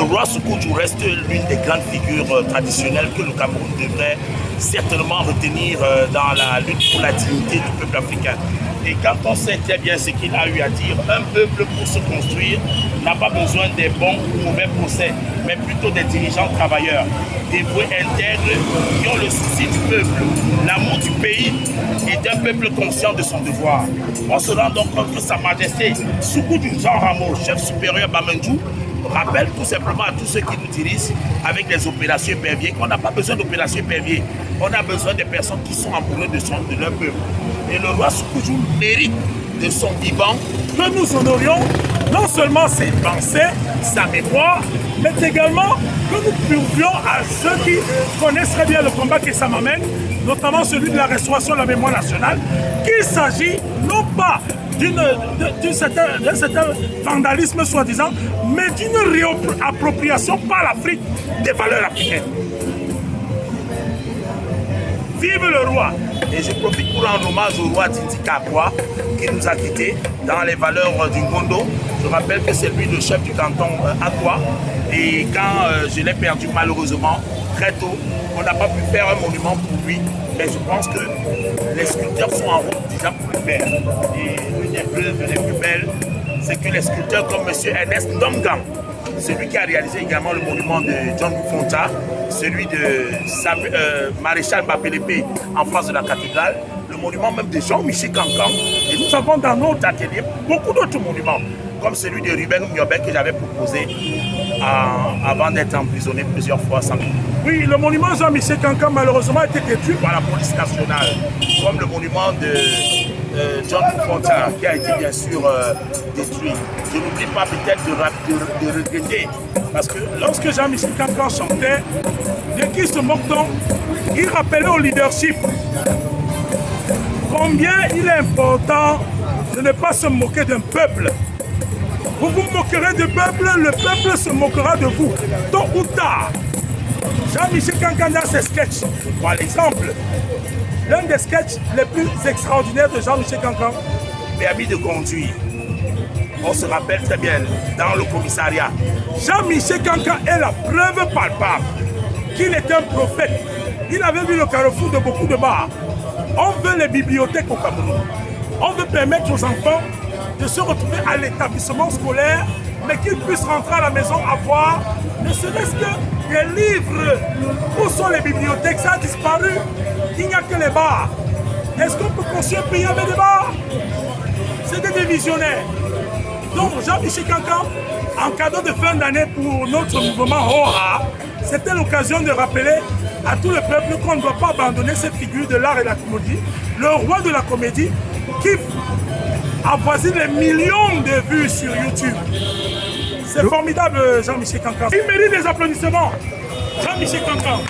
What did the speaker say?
le roi Soukoudjou reste l'une des grandes figures traditionnelles que le Cameroun devrait certainement retenir dans la lutte pour la dignité du peuple africain. Et quand on sait très bien ce qu'il a eu à dire, un peuple pour se construire n'a pas besoin des bons ou mauvais procès, mais plutôt des dirigeants travailleurs, dévoués, intègres, qui ont le souci du peuple, l'amour du pays et d'un peuple conscient de son devoir. On se rend donc compte que Sa Majesté Soukoudjou Jean Rameau, chef supérieur Bamendjou, rappelle tout simplement à tous ceux qui nous dirigent avec les opérations éperviers qu'on n'a pas besoin d'opérations éperviers. On a besoin des personnes qui sont amoureuses de leur peuple. Et le roi Soukoudjou mérite de son vivant que nous honorions non seulement ses pensées, sa mémoire, mais également que nous prouvions à ceux qui connaissent très bien le combat que ça m'amène, notamment celui de la restauration de la mémoire nationale, qu'il s'agit non pas d'un certain vandalisme soi-disant, mais d'une réappropriation par l'Afrique des valeurs africaines. Vive le roi! Et je profite pour rendre hommage au roi Titi Kakwa qui nous a quittés dans les valeurs du Ngondo. Je rappelle que c'est lui le chef du canton Akwa. Et quand je l'ai perdu malheureusement, très tôt, on n'a pas pu faire un monument pour lui. Mais je pense que les sculpteurs sont en route déjà pour le faire. Et l'une des preuves les plus belles, c'est que les sculpteurs comme M. Ernest Ndomgang, celui qui a réalisé également le monument de John Boufonta, celui de Maréchal Mapelepe en face de la cathédrale, le monument même de Jean-Michel Cancan. Et nous avons dans notre atelier beaucoup d'autres monuments, comme celui de Ruben Oumyobek que j'avais proposé avant d'être emprisonné plusieurs fois sans. Oui, le monument Jean-Michel Cancan malheureusement a été détruit par la police nationale, comme le monument de John Boufonta qui a été bien sûr détruit. Je n'oublie pas peut-être de regretter, parce que lorsque Jean-Michel Cancan chantait, de qui se moque-t-on? Il rappelait au leadership combien il est important de ne pas se moquer d'un peuple. Vous vous moquerez du peuple, le peuple se moquera de vous, tôt ou tard. Jean-Michel Cancan dans ses sketchs, par exemple, l'un des sketchs les plus extraordinaires de Jean-Michel Cancan, permis de conduire. On se rappelle très bien, dans le commissariat, Jean-Michel Cancan est la preuve palpable qu'il est un prophète. Il avait vu le carrefour de beaucoup de bars. On veut les bibliothèques au Cameroun. On veut permettre aux enfants de se retrouver à l'établissement scolaire, mais qu'ils puissent rentrer à la maison à voir, ne serait-ce que des livres. Où sont les bibliothèques? Ça a disparu. Il n'y a que les bars. Est-ce qu'on peut construire un pays avec des bars? C'était des visionnaires. Donc Jean-Michel Cancan, en cadeau de fin d'année pour notre mouvement HORA, c'était l'occasion de rappeler à tout le peuple qu'on ne doit pas abandonner cette figure de l'art et de la comédie, le roi de la comédie qui avoisine les millions de vues sur YouTube. C'est formidable Jean-Michel Cancan. Il mérite des applaudissements. Jean-Michel Cancan.